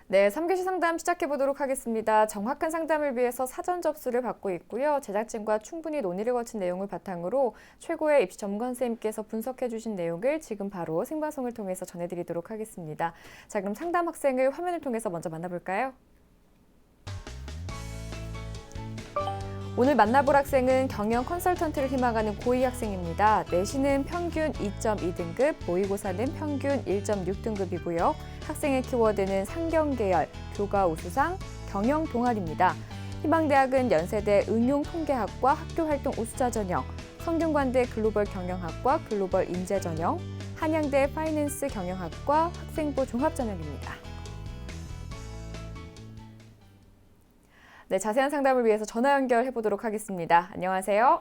네, 3교시 상담 시작해 보도록 하겠습니다. 정확한 상담을 위해서 사전 접수를 받고 있고요. 제작진과 충분히 논의를 거친 내용을 바탕으로 최고의 입시 전문 선생님께서 분석해 주신 내용을 지금 바로 생방송을 통해서 전해드리도록 하겠습니다. 자, 그럼 상담 학생을 화면을 통해서 먼저 만나볼까요? 오늘 만나볼 학생은 경영 컨설턴트를 희망하는 고2 학생입니다. 내신은 평균 2.2등급, 모의고사는 평균 1.6등급이고요. 학생의 키워드는 상경계열, 교과 우수상, 경영 동아리입니다. 희망대학은 연세대 응용통계학과 학교활동 우수자 전형, 성균관대 글로벌 경영학과 글로벌 인재 전형, 한양대 파이낸스 경영학과 학생부 종합 전형입니다. 네, 자세한 상담을 위해서 전화 연결해 보도록 하겠습니다. 안녕하세요.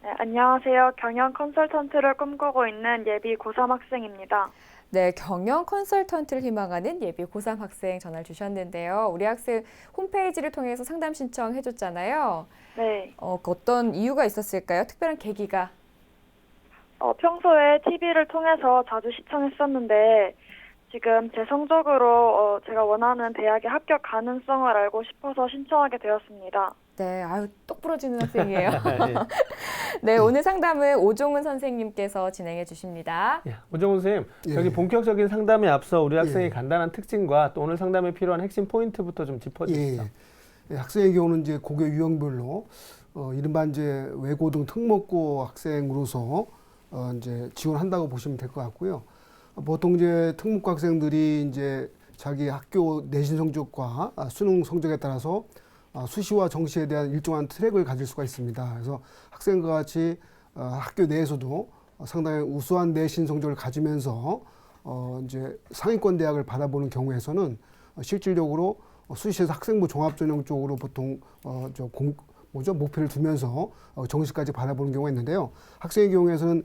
네, 안녕하세요. 경영 컨설턴트를 꿈꾸고 있는 예비 고3 학생입니다. 네, 경영 컨설턴트를 희망하는 예비 고3 학생 전화를 주셨는데요. 우리 학생 홈페이지를 통해서 상담 신청해 줬잖아요. 네. 어떤 이유가 있었을까요? 특별한 계기가? 평소에 TV를 통해서 자주 시청했었는데 지금 제 성적으로 제가 원하는 대학에 합격 가능성을 알고 싶어서 신청하게 되었습니다. 네, 아유, 똑 부러지는 학생이에요. 네, 오늘 상담은 오종은 선생님께서 진행해 주십니다. 예, 오종은 선생님, 여기 본격적인 상담에 앞서 우리 학생의 간단한 특징과 또 오늘 상담에 필요한 핵심 포인트부터 좀 짚어주시죠. 학생의 경우는 이제 고교 유형별로 이른바 이제 외고등 특목고 학생으로서 이제 지원한다고 보시면 될 것 같고요. 보통 이제 특목고 학생들이 이제 자기 학교 내신 성적과 수능 성적에 따라서 수시와 정시에 대한 일정한 트랙을 가질 수가 있습니다. 그래서 학생과 같이 학교 내에서도 상당히 우수한 내신 성적을 가지면서 이제 상위권 대학을 바라보는 경우에서는 실질적으로 수시에서 학생부 종합전형 쪽으로 보통 목표를 두면서 정시까지 바라보는 경우가 있는데요. 학생의 경우에서는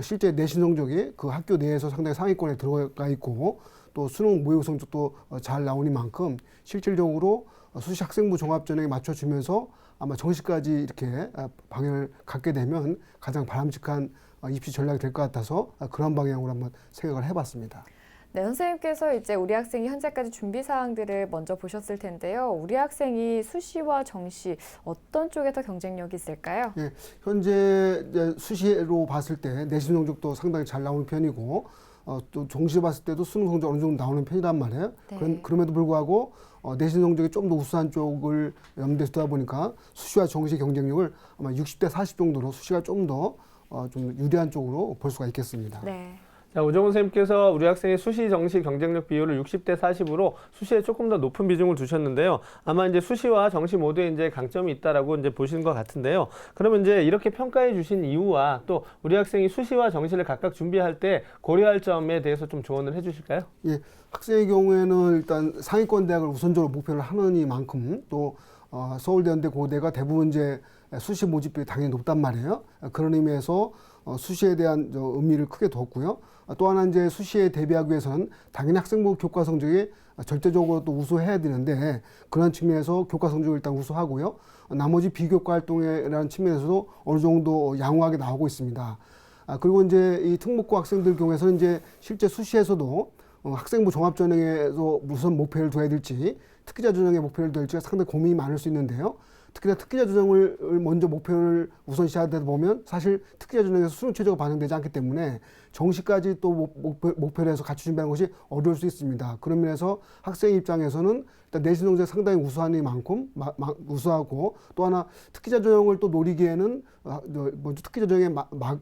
실제 내신 성적이 그 학교 내에서 상당히 상위권에 들어가 있고 또 수능 모의고사 성적도 잘 나오니만큼 실질적으로 수시 학생부 종합전형에 맞춰주면서 아마 정시까지 이렇게 방향을 갖게 되면 가장 바람직한 입시 전략이 될 것 같아서 그런 방향으로 한번 생각을 해봤습니다. 네, 선생님께서 이제 우리 학생이 현재까지 준비 사항들을 먼저 보셨을 텐데요. 우리 학생이 수시와 정시 어떤 쪽에 더 경쟁력이 있을까요? 예, 현재 이제 수시로 봤을 때 내신 성적도 상당히 잘 나오는 편이고 또 정시 봤을 때도 수능 성적 어느 정도 나오는 편이란 말이에요. 네. 그럼에도 불구하고 내신 성적이 좀 더 우수한 쪽을 염두에 두다 보니까 수시와 정시 경쟁력을 아마 60대 40 정도로 수시가 좀 더 좀 유리한 쪽으로 볼 수가 있겠습니다. 네. 자, 오종은 선생님께서 우리 학생의 수시 정시 경쟁력 비율을 60대 40으로 수시에 조금 더 높은 비중을 두셨는데요. 아마 이제 수시와 정시 모두에 이제 강점이 있다라고 이제 보시는 것 같은데요. 그러면 이제 이렇게 평가해 주신 이유와 또 우리 학생이 수시와 정시를 각각 준비할 때 고려할 점에 대해서 좀 조언을 해 주실까요? 예, 학생의 경우에는 일단 상위권 대학을 우선적으로 목표를 하는 이만큼 또 서울대연대 고대가 대부분 이제 수시 모집비가 당연히 높단 말이에요. 그런 의미에서 수시에 대한 의미를 크게 뒀고요. 또 하나 이제 수시에 대비하기 위해서는 당연히 학생부 교과 성적이 절대적으로 또 우수해야 되는데 그런 측면에서 교과 성적을 일단 우수하고요. 나머지 비교과 활동이라는 측면에서도 어느 정도 양호하게 나오고 있습니다. 그리고 이제 이 특목고 학생들 경우에서는 이제 실제 수시에서도 학생부 종합전형에서 무슨 목표를 둬야 될지 특기자 전형에 목표를 둬야 될지가 상당히 고민이 많을 수 있는데요. 특히나 특기자 전형을 먼저 목표를 우선시하다 보면 사실 특기자 전형에서 수능 최저가 반영되지 않기 때문에 정시까지 또 목표를 해서 같이 준비하는 것이 어려울 수 있습니다. 그런 면에서 학생 입장에서는 일단 내신 성적이 상당히 우수하니만큼 우수하고 또 하나 특기자 전형을 또 노리기에는 먼저 특기자 전형에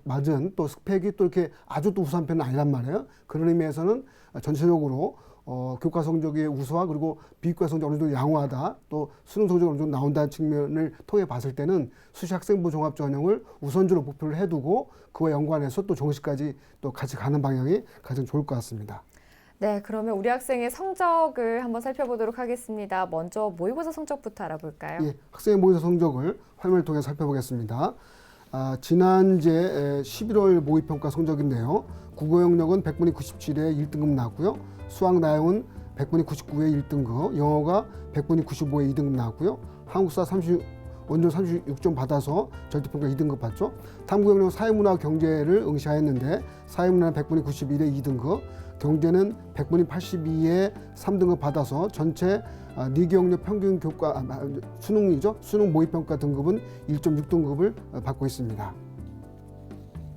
맞은 또 스펙이 또 이렇게 아주 또 우수한 편은 아니란 말이에요. 그런 의미에서는 전체적으로 교과 성적의 우수화 그리고 비교과 성적이 어느 정도 양호하다 또 수능 성적이 어느 정도 나온다는 측면을 통해 봤을 때는 수시 학생부 종합 전형을 우선적으로 목표를 해두고 그와 연관해서 또 정시까지 또 같이 가는 방향이 가장 좋을 것 같습니다. 네, 그러면 우리 학생의 성적을 한번 살펴보도록 하겠습니다. 먼저 모의고사 성적부터 알아볼까요? 예, 학생의 모의고사 성적을 화면을 통해 살펴보겠습니다. 지난 이제 11월 모의평가 성적인데요. 국어 영역은 100분위 97에 1등급 나왔고요. 수학 나형은 100분위 99에 1등급, 영어가 100분위 95에 2등급 나왔고요. 한국사 원전 36점 받아서 절대평가 2등급 받죠. 탐구 영역 사회문화 경제를 응시하였는데 사회문화는 100분위 91에 2등급, 경제는 100분위 82에 3등급 받아서 전체 니경력 평균 교과 수능이죠. 수능 모의평가 등급은 1.6등급을 받고 있습니다.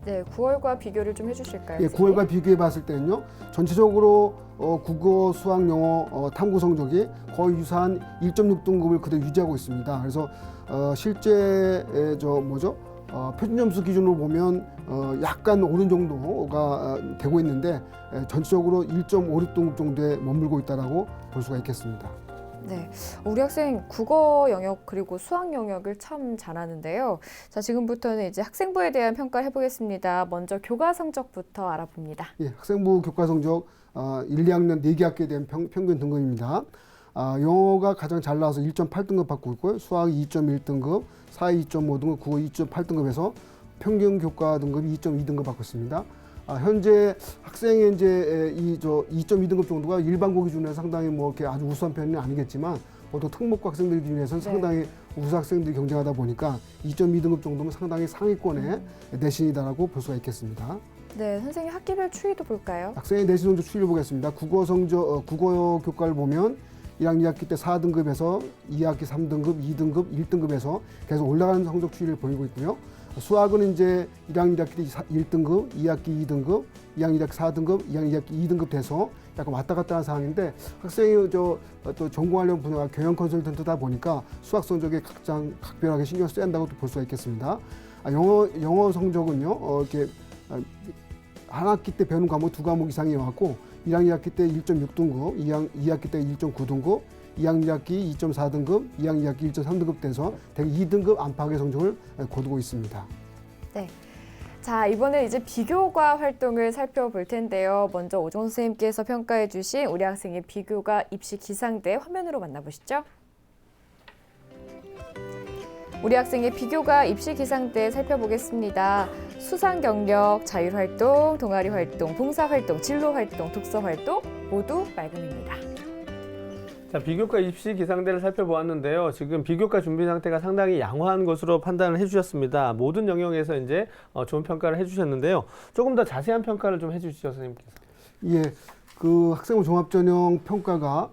네, 9월과 비교를 좀 해주실까요? 예, 9월과 비교해 봤을 때는요. 전체적으로 국어, 수학, 영어, 탐구 성적이 거의 유사한 1.6등급을 그대로 유지하고 있습니다. 그래서 실제 표준 점수 기준으로 보면 약간 오른 정도가 되고 있는데 전체적으로 1.56등급 정도에 머물고 있다라고 볼 수가 있겠습니다. 네, 우리 학생 국어 영역 그리고 수학 영역을 참 잘하는데요. 자, 지금부터는 이제 학생부에 대한 평가를 해보겠습니다. 먼저 교과 성적부터 알아봅니다. 예, 학생부 교과 성적 1, 2학년 4개 학기에 대한 평균 등급입니다. 영어가 가장 잘 나와서 1.8등급 받고 있고요. 수학이 2.1등급, 사회 2.5등급, 국어 2.8등급에서 평균 교과 등급이 2.2등급 받고 있습니다. 현재 학생의 이제 2.2등급 정도가 일반고 기준에서 상당히 뭐 이렇게 아주 우수한 편은 아니겠지만 보통 특목고 학생들 기준에서는 상당히 우수 학생들이 경쟁하다 보니까 2.2등급 정도면 상당히 상위권의 내신이다라고 볼 수가 있겠습니다. 네, 선생님 학기별 추이도 볼까요? 학생의 내신 성적 추이를 보겠습니다. 국어 국어 교과를 보면 1학년 2학기 때 4등급에서 2학기 3등급, 2등급, 1등급에서 계속 올라가는 성적 추이를 보이고 있고요. 수학은 이제 1학년 1학기 때 1등급, 2학기 2등급, 2학년 1학기 4등급, 2학년 2학기 2등급 돼서 약간 왔다 갔다 하는 상황인데 학생이 또 전공하려는 분야가 경영 컨설턴트다 보니까 수학 성적에 각별하게 신경 써야 한다고 볼 수가 있겠습니다. 영어 성적은요, 이렇게 한 학기 때 배우는 과목 2과목 이상이어갖고 1학년 2학기 때 1.6등급, 2학기 때 1.9등급, 2학년 2학기 2.4등급, 2학년 2학기 1.3등급 돼서 대개 2등급 안팎의 성적을 거두고 있습니다. 네. 자, 이번에 이제 비교과 활동을 살펴볼 텐데요. 먼저 오종수 선생님께서 평가해 주신 우리 학생의 비교과 입시 기상대 화면으로 만나보시죠. 우리 학생의 비교과 입시 기상대 살펴보겠습니다. 수상 경력, 자율 활동, 동아리 활동, 봉사 활동, 진로 활동, 독서 활동 모두 말금입니다. 자, 비교과 입시 기상대를 살펴보았는데요. 지금 비교과 준비 상태가 상당히 양호한 것으로 판단을 해주셨습니다. 모든 영역에서 이제 좋은 평가를 해주셨는데요. 조금 더 자세한 평가를 좀 해주시죠, 선생님께서. 예, 그 학생부 종합전형 평가가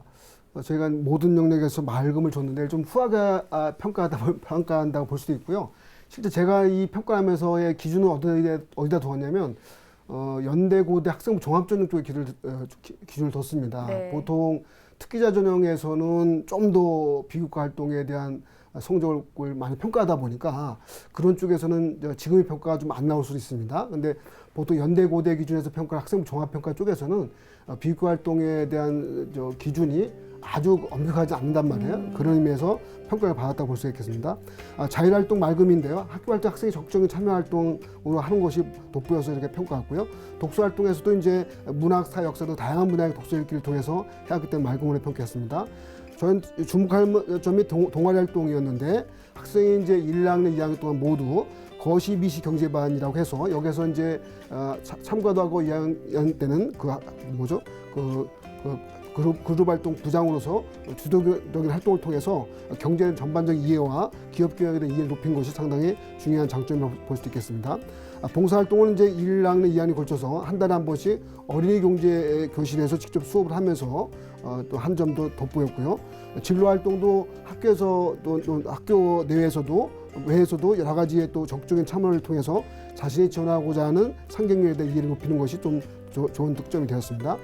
저희가 모든 영역에서 말금을 줬는데 좀 후하게 평가한다고 볼 수도 있고요. 실제 제가 이 평가하면서의 기준을 어디다 두었냐면 연대 고대 학생부 종합전형 쪽에 기준을 뒀습니다. 네. 보통 특기자 전형에서는 좀 더 비교과 활동에 대한 성적을 많이 평가하다 보니까 그런 쪽에서는 지금의 평가가 좀 안 나올 수도 있습니다. 근데 보통 연대 고대 기준에서 평가한 학생부 종합평가 쪽에서는 비교과 활동에 대한 기준이 아주 엄격하지 않는단 말이에요. 그런 의미에서 평가를 받았다고 볼 수 있겠습니다. 자율활동 말금인데요. 학교활동 학생이 적극적인 참여활동으로 하는 것이 돋보여서 이렇게 평가했고요. 독서활동에서도 이제 문학, 사, 역사도 다양한 분야의 독서 읽기를 통해서 해왔기 때문에 말금으로 평가했습니다. 저는 주목할 점이 동아리 활동이었는데 학생이 이제 1학년, 2학년 동안 모두 거시, 미시, 경제반이라고 해서 여기서 이제 참가도 하고 2학년 때는 그룹 활동 부장으로서 주도적인 활동을 통해서 경제 전반적 이해와 기업 경영에 대한 이해를 높인 것이 상당히 중요한 장점이라고 볼 수 있겠습니다. 봉사활동은 이제 1학년, 2학년에 걸쳐서 한 달에 한 번씩 어린이 경제 교실에서 직접 수업을 하면서 또 한 점도 돋보였고요. 진로활동도 학교에서 또 학교 내외에서도 외에서도 여러 가지의 또 적극적인 참여를 통해서 자신이 지원하고자 하는 상경력에 대한 이해를 높이는 것이 좀 좋은 득점이 되었습니다.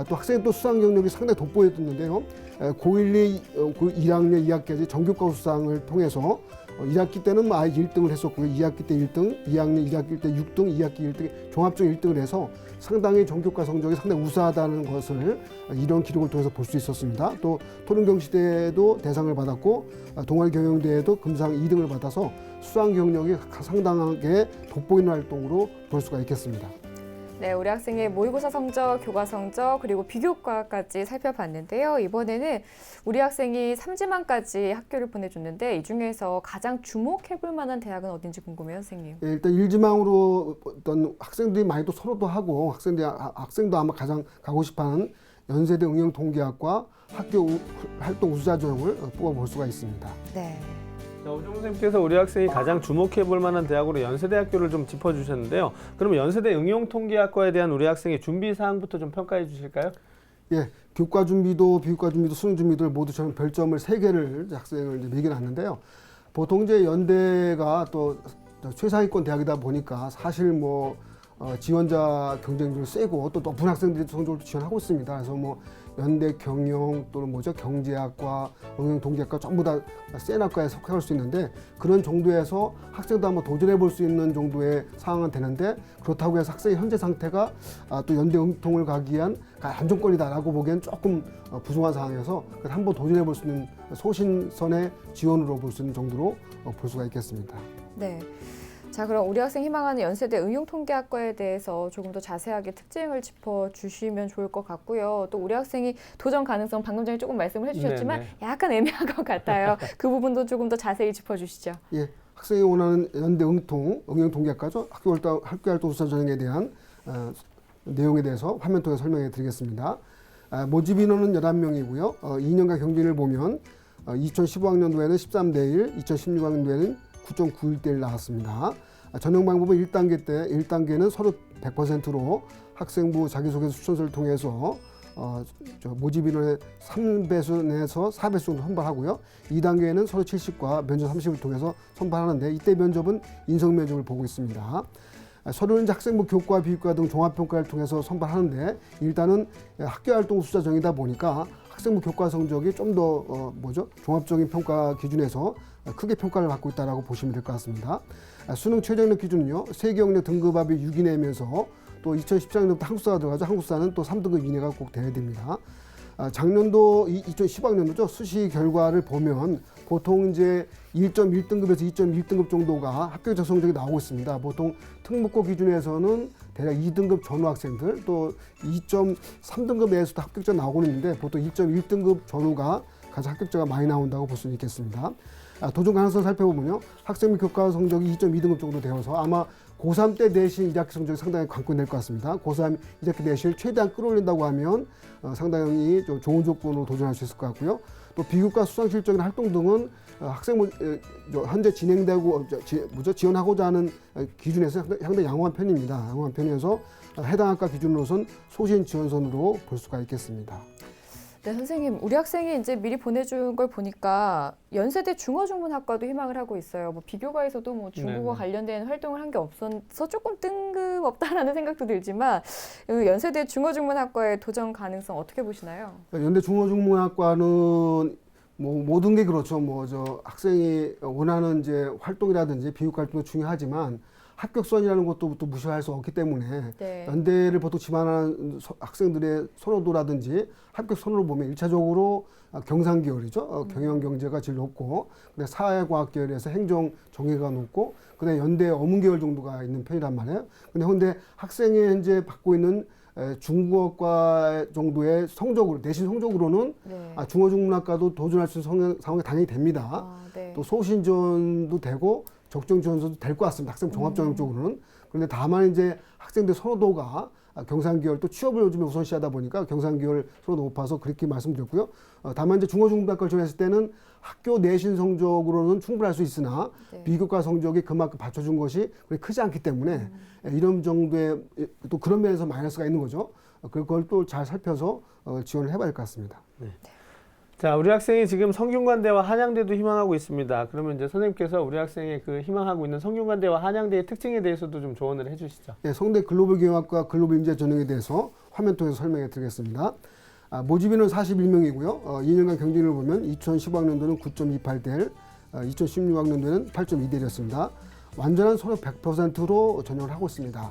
또 학생의 또 수상 경력이 상당히 돋보였는데요. 고1, 1학년 2학기까지 전교과 수상을 통해서 1학기 때는 아예 1등을 했었고요. 2학기 때 1등, 2학년 1학기 때 6등, 2학기 1등, 종합적 1등을 해서 상당히 전교과 성적이 상당히 우수하다는 것을 이런 기록을 통해서 볼 수 있었습니다. 또 토론경시대에도 대상을 받았고 동아리 경영대회도 금상 2등을 받아서 수상 경력이 상당하게 돋보이는 활동으로 볼 수가 있겠습니다. 네, 우리 학생의 모의고사 성적, 교과 성적, 그리고 비교과까지 살펴봤는데요. 이번에는 우리 학생이 3지망까지 학교를 보내줬는데 이 중에서 가장 주목해볼 만한 대학은 어딘지 궁금해요, 선생님. 네, 일단 1지망으로 어떤 학생들이 많이 또 선호도 하고 학생도 아마 가장 가고 싶어하는 연세대 응용통계학과 학교 활동 우수자 전형을 뽑아볼 수가 있습니다. 네. 오정훈 선생님께서 우리 학생이 가장 주목해 볼 만한 대학으로 연세대학교를 좀 짚어주셨는데요. 그러면 연세대 응용통계학과에 대한 우리 학생의 준비 사항부터 좀 평가해 주실까요? 예, 교과 준비도 비교과 준비도 수능 준비도 모두 저는 별점을 3개를 학생을 이제 매겨놨는데요. 보통 이제 연대가 또 최상위권 대학이다 보니까 사실 뭐 지원자 경쟁률이 세고 또 높은 학생들이 성적으로 지원하고 있습니다. 그래서 뭐 연대 경영 또는 경제학과, 응용통계학과 전부 다 센 학과에 속할 수 있는데 그런 정도에서 학생도 한번 도전해 볼 수 있는 정도의 상황은 되는데 그렇다고 해서 학생의 현재 상태가 또 연대 응통을 가기 위한 안정권이다라고 보기엔 조금 부족한 상황이어서 한번 도전해 볼 수 있는 소신선의 지원으로 볼 수 있는 정도로 볼 수가 있겠습니다. 네. 자, 그럼 우리 학생 희망하는 연세대 응용통계학과에 대해서 조금 더 자세하게 특징을 짚어주시면 좋을 것 같고요. 또 우리 학생이 도전 가능성 방금 전에 조금 말씀을 해주셨지만 네네. 약간 애매한 것 같아요. 그 부분도 조금 더 자세히 짚어주시죠. 예, 학생이 원하는 연대 응용통계학과죠. 학교활동 수사 전형에 대한 내용에 대해서 화면 통해 설명해 드리겠습니다. 모집 인원은 11명이고요. 2년간 경쟁을 보면 2015학년도에는 13대 1, 2016학년도에는 9.91대 1 나왔습니다. 전형 방법은 1단계 때 1단계는 서류 100%로 학생부 자기소개서 추천서를 통해서 모집 인원의 3배수 내에서 4배수 정도 선발하고요. 2단계에는 서류 70과 면접 30을 통해서 선발하는데 이때 면접은 인성 면접을 보고 있습니다. 서류는 학생부 교과, 비교과 등 종합평가를 통해서 선발하는데 일단은 학교활동 수자정이다 보니까 학생부 교과 성적이 좀 더 종합적인 평가 기준에서 크게 평가를 받고 있다고 보시면 될 것 같습니다. 수능 최저학력 기준은요. 세계학력 등급합이 6 이내면서 또 2017학년부터 한국사가 들어가죠. 한국사는 또 3등급 이내가 꼭 돼야 됩니다. 작년도 2015학년도죠. 수시 결과를 보면 보통 이제 1.1등급에서 2.1등급 정도가 학교 적성적이 나오고 있습니다. 보통 특목고 기준에서는 대략 2등급 전후 학생들 또 2.3등급 내에서도 합격자 나오고 있는데 보통 2.1등급 전후가 가장 합격자가 많이 나온다고 볼 수 있겠습니다. 도전 가능성 살펴보면요. 학생부 교과 성적이 2.2등급 정도 되어서 아마 고3 때 내신 1학기 성적이 상당히 관건이 될 것 같습니다. 고3 1학기 내신을 최대한 끌어올린다고 하면 상당히 좀 좋은 조건으로 도전할 수 있을 것 같고요. 또 비교과 수상 실적이나 활동 등은 학생부 현재 진행되고 지원하고자 하는 기준에서 상당히 양호한 편입니다. 양호한 편이어서 해당 학과 기준으로선 소신 지원선으로 볼 수가 있겠습니다. 네, 선생님, 우리 학생이 이제 미리 보내준 걸 보니까 연세대 중어중문학과도 희망을 하고 있어요. 뭐 비교과에서도 뭐 중국어 네네. 관련된 관련된 활동을 한 게 없어서 조금 뜬금없다라는 생각도 들지만 연세대 중어중문학과의 도전 가능성 어떻게 보시나요? 연대 중어중문학과는 뭐 모든 게 그렇죠. 학생이 원하는 이제 활동이라든지 비교과 활동도 중요하지만 합격선이라는 것도 또 무시할 수 없기 때문에 네. 연대를 보통 지망하는 학생들의 선호도라든지 합격 선호를 보면 1차적으로 경상 계열이죠. 경영 경제가 제일 높고 근데 사회과학 계열에서 행정 정의가 높고 그다음에 연대 어문 계열 정도가 있는 편이란 말이에요. 근데 학생이 현재 받고 있는 중국어과 정도의 성적으로 내신 성적으로는 네. 중어중문학과도 도전할 수 있는 상황이 당연히 됩니다. 네. 또 소신 지원도 되고 적정 지원서도 될 것 같습니다. 학생 종합 전형 쪽으로는. 그런데 다만 이제 학생들 선호도가 경상계열 또 취업을 요즘에 우선시하다 보니까 경상계열 선호도 높아서 그렇게 말씀드렸고요. 다만 이제 중어중문학과를 지원했을 때는 학교 내신 성적으로는 충분할 수 있으나 네. 비교과 성적이 그만큼 받쳐준 것이 그렇게 크지 않기 때문에 이런 정도의 또 그런 면에서 마이너스가 있는 거죠. 그걸 또 잘 살펴서 지원을 해봐야 할 것 같습니다. 자, 우리 학생이 지금 성균관대와 한양대도 희망하고 있습니다. 그러면 이제 선생님께서 우리 학생이 그 희망하고 있는 성균관대와 한양대의 특징에 대해서도 좀 조언을 해주시죠. 네, 성대 글로벌 경영학과 글로벌 인재 전형에 대해서 화면 통해서 설명해 드리겠습니다. 모집인은 41명이고요. 2년간 경쟁을 보면 2015학년도는 9.28대 1, 2016학년도에는 8.2대 1이었습니다. 완전한 선호 100%로 전형을 하고 있습니다.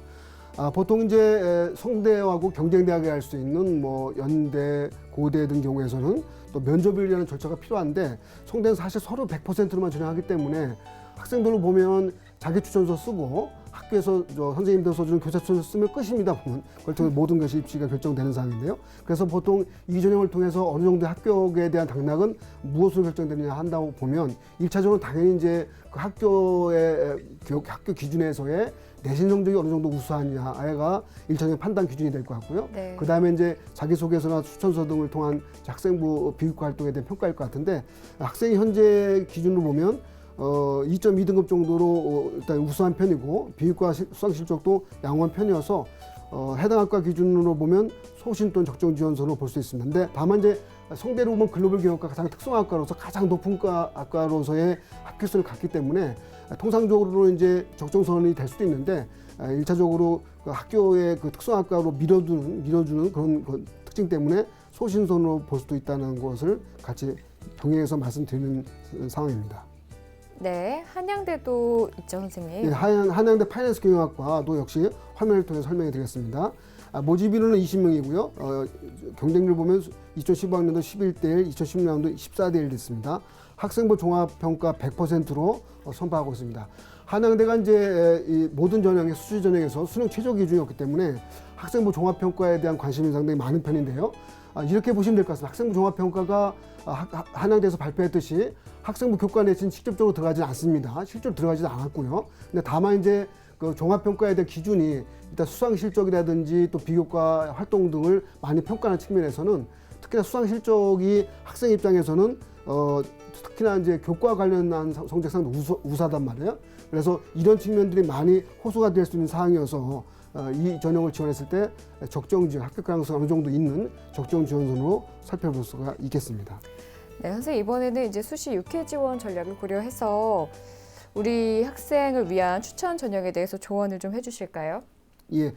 보통 이제 성대하고 경쟁대학에 할 수 있는 연대, 고대 등 경우에서는 또 면접을 위한 절차가 필요한데 성대는 사실 서류 100%로만 전형하기 때문에 학생들을 보면 자기 추천서 쓰고 학교에서 선생님들 써주는 교사 추천서 쓰면 끝입니다. 보면 그걸 통해 모든 것이 입시가 결정되는 상황인데요. 그래서 보통 이 전형을 통해서 어느 정도 합격에 대한 당락은 무엇으로 결정되느냐 한다고 보면 1차적으로 당연히 이제 그 학교의 학교 기준에서의 내신 성적이 어느 정도 우수하냐가 1차적인 판단 기준이 될 것 같고요. 네. 그 다음에 이제 자기소개서나 추천서 등을 통한 학생부 비교과 활동에 대한 평가일 것 같은데 학생이 현재 기준으로 보면 2.2등급 정도로 일단 우수한 편이고 비교과 수상 실적도 양호한 편이어서 해당 학과 기준으로 보면 소신 또는 적정 지원서로 볼 수 있습니다. 근데 다만 이제 성대로 보면 글로벌 경영학과 가장 특성학과로서 가장 높은 학과로서의 합격수를 갖기 때문에 통상적으로 이제 적정선이 될 수도 있는데 1차적으로 그 학교의 그 특성학과로 밀어주는 그런 특징 때문에 소신선으로 볼 수도 있다는 것을 같이 병행해서 말씀드리는 상황입니다. 네, 한양대도 있죠, 선생님. 네, 한양대 파이낸스 경영학과도 역시 화면을 통해 설명해 드리겠습니다. 모집 인원은 20명이고요. 경쟁률 보면 2015학년도 11대 1, 2016년도 14대 1 됐습니다. 학생부 종합평가 100%로 선발하고 있습니다. 한양대가 이제 이 모든 전형의 수시 전형에서 수능 최저 기준이었기 때문에 학생부 종합평가에 대한 관심이 상당히 많은 편인데요. 이렇게 보시면 될 것 같습니다. 학생부 종합평가가 한양대에서 발표했듯이 학생부 교과 내신 직접적으로 들어가지 않습니다. 실제로 들어가지도 않았고요. 근데 다만 이제 그 종합평가에 대한 기준이 일단 수상 실적이라든지 또 비교과 활동 등을 많이 평가하는 측면에서는 특히나 수상 실적이 학생 입장에서는 특히나 이제 교과 관련한 성적상 우수하단 말이에요. 그래서 이런 측면들이 많이 호소가 될 수 있는 사항이어서 이 전형을 지원했을 때 적정 지원, 합격 가능성이 어느 정도 있는 적정 지원선으로 살펴볼 수가 있겠습니다. 네, 선생님 이번에는 이제 수시 6회 지원 전략을 고려해서 우리 학생을 위한 추천 전형에 대해서 조언을 좀 해주실까요? 예,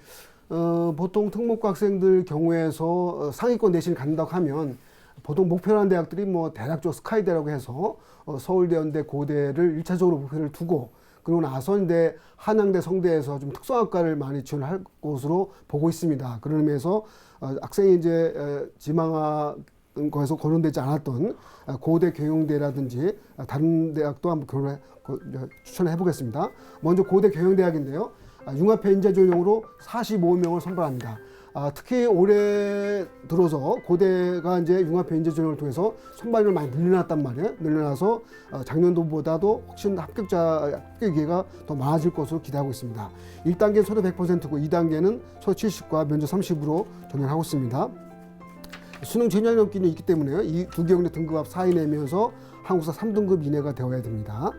보통 특목고 학생들 경우에서 상위권 내신을 간다고 하면 보통 목표라는 대학들이 뭐 대략적 스카이대라고 해서 서울대, 연대, 고대를 1차적으로 목표를 두고 그러고 나서 이제 한양대, 성대에서 좀 특성학과를 많이 지원할 것으로 보고 있습니다. 그런 의미에서 학생이 이제 지망한 거에서 거론되지 않았던 고대, 경영대라든지 다른 대학도 한번 추천해 보겠습니다. 먼저 고대 경영대학인데요. 융합회 인재 전형으로 45명을 선발합니다. 특히 올해 들어서 고대가 이제 융합회 인재 전형을 통해서 선발을 많이 늘려놨단 말이에요. 늘려놔서 작년도보다도 훨씬 합격 기회가 더 많아질 것으로 기대하고 있습니다. 1단계는 서류 100%고 2단계는 서류 70과 면접 30으로 전형하고 있습니다. 수능 전형기는 있기 때문에요. 이 두 경대 등급합 4위 내면서 한국사 3등급 이내가 되어야 됩니다.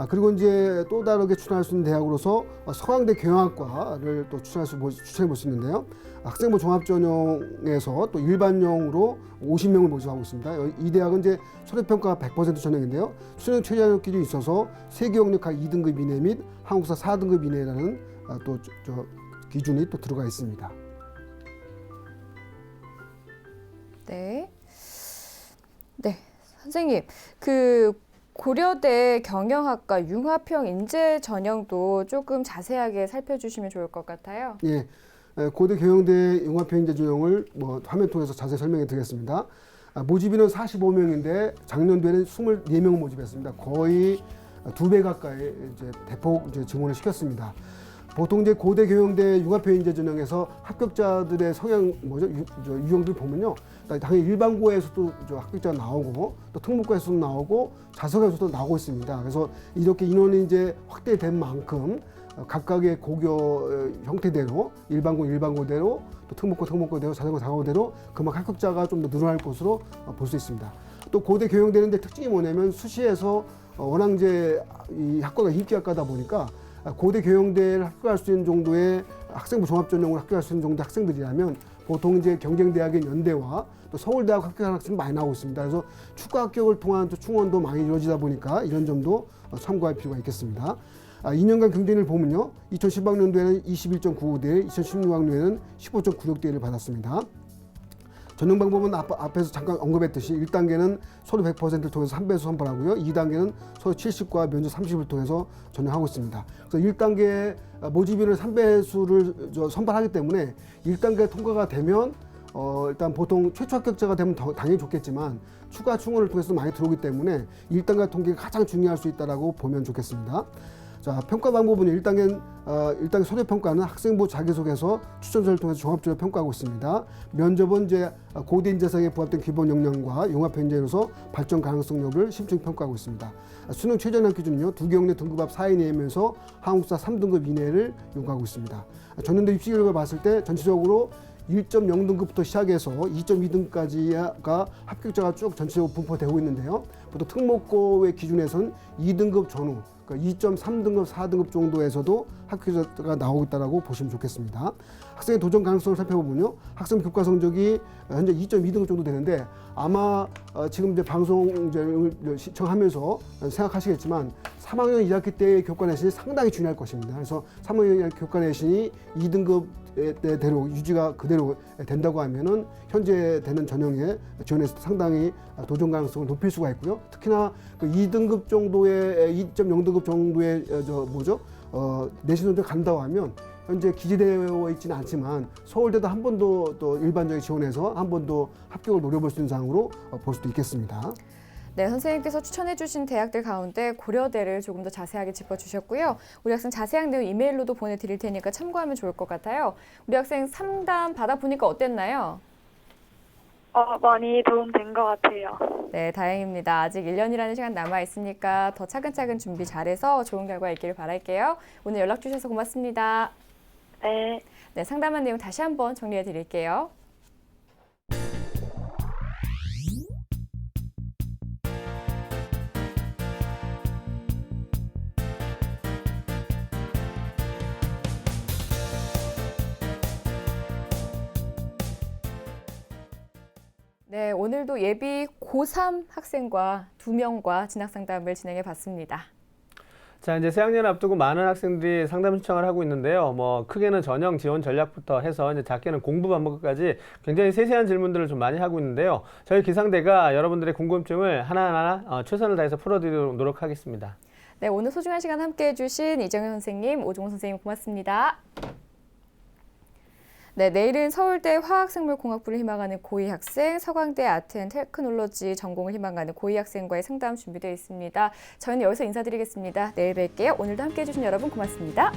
그리고 이제 또 다르게 추천할 수 있는 대학으로서 서강대 경영학과를 또 추천해 볼 수 있는데요. 학생부 종합전형에서 또 일반형으로 50명을 모집하고 있습니다. 이 대학은 이제 서류평가 100% 전형인데요. 수능 최저학력 기준이 있어서 세계역력학 2등급 이내 및 한국사 4등급 이내라는 또 기준이 또 들어가 있습니다. 네. 네, 선생님 그 고려대 경영학과 융합형 인재 전형도 조금 자세하게 살펴주시면 좋을 것 같아요. 예, 고대 경영대 융합형 인재 전형을 화면 통해서 자세히 설명해 드리겠습니다. 모집 인원 45명인데 작년도에는 24명을 모집했습니다. 거의 2배 가까이 이제 대폭 증원을 시켰습니다. 보통 이제 고대 경영대 융합형 인재 전형에서 합격자들의 성향 유형들 보면요, 당연히 일반고에서도 합격자가 나오고 또 특목고에서도 나오고 자석에서도 나오고 있습니다. 그래서 이렇게 인원이 이제 확대된 만큼 각각의 고교 형태대로 일반고대로 또 특목고대로 자석대로 그만큼 합격자가 좀 더 늘어날 것으로 볼 수 있습니다. 또 고대 경영대는데 특징이 뭐냐면 수시에서 워낙 이제 이 학과가 인기학과다 보니까 고대 경영대를 합격할 수 있는 정도의 학생부 종합전형으로 합격할 수 있는 정도의 학생들이라면 보통 이제 경쟁대학인 연대와 또 서울대학 합격하는 학생이 많이 나오고 있습니다. 그래서 추가 합격을 통한 또 충원도 많이 이루어지다 보니까 이런 점도 참고할 필요가 있겠습니다. 2년간 경쟁을 보면요, 2010학년도에는 21.95대 2016학년에는 15.96대 1을 받았습니다. 전형 방법은 앞에서 잠깐 언급했듯이 1단계는 서류 100%를 통해서 3배수 선발하고요. 2단계는 서류 70과 면접 30을 통해서 전형하고 있습니다. 그래서 1단계 모집인을 3배수를 선발하기 때문에 1단계 통과가 되면 일단 보통 최초 합격자가 되면 당연히 좋겠지만 추가 충원을 통해서 많이 들어오기 때문에 1단계 통계가 가장 중요할 수 있다고 보면 좋겠습니다. 자, 평가 방법은 1단계 소대평가는 학생부 자기소개서 추천서를 통해서 종합적으로 평가하고 있습니다. 면접은 이제 고대 인재상에 부합된 기본 역량과 융합 인재로서 발전 가능성 여부를 심층 평가하고 있습니다. 수능 최저학력 기준은요, 두 경대 등급합 4위 내면서 한국사 3등급 이내를 요구하고 있습니다. 전년도 입시 결과를 봤을 때 전체적으로 1.0등급부터 시작해서 2.2등까지가 합격자가 쭉 전체적으로 분포되고 있는데요. 보통 특목고의 기준에서는 2등급 전후, 그러니까 2.3등급, 4등급 정도에서도 합격자가 나오고 있다고 보시면 좋겠습니다. 학생의 도전 가능성을 살펴보면요. 학생 교과 성적이 현재 2.2등급 정도 되는데 아마 지금 이제 방송을 시청하면서 생각하시겠지만 3학년 2학기 때의 교과 내신이 상당히 중요할 것입니다. 그래서 3학년 교과 내신이 2등급대로 유지가 그대로 된다고 하면은 현재 되는 전형에 지원해서 상당히 도전 가능성을 높일 수가 있고요. 특히나 그 2등급 정도의 2.0등급 정도의 내신 성적 간다고 하면 현재 기재되어 있지는 않지만 서울대도 한 번 더 또 일반적인 지원해서 한 번 더 합격을 노려볼 수 있는 상황으로 볼 수도 있겠습니다. 네, 선생님께서 추천해 주신 대학들 가운데 고려대를 조금 더 자세하게 짚어주셨고요. 우리 학생 자세한 내용 이메일로도 보내드릴 테니까 참고하면 좋을 것 같아요. 우리 학생 상담 받아보니까 어땠나요? 많이 도움된 것 같아요. 네, 다행입니다. 아직 1년이라는 시간 남아있으니까 더 차근차근 준비 잘해서 좋은 결과 있기를 바랄게요. 오늘 연락 주셔서 고맙습니다. 네. 네, 상담한 내용 다시 한번 정리해 드릴게요. 네, 오늘도 예비 고3 학생과 2명과 진학상담을 진행해 봤습니다. 자, 이제 새학년 앞두고 많은 학생들이 상담 신청을 하고 있는데요. 뭐 크게는 전형 지원 전략부터 해서 이제 작게는 공부 방법까지 굉장히 세세한 질문들을 좀 많이 하고 있는데요. 저희 기상대가 여러분들의 궁금증을 하나하나 최선을 다해서 풀어드리도록 노력하겠습니다. 네, 오늘 소중한 시간 함께해 주신 이정현 선생님, 오종호 선생님 고맙습니다. 네, 내일은 서울대 화학생물공학부를 희망하는 고2 학생, 서강대 아트앤테크놀로지 전공을 희망하는 고2 학생과의 상담 준비되어 있습니다. 저희는 여기서 인사드리겠습니다. 내일 뵐게요. 오늘도 함께해 주신 여러분 고맙습니다.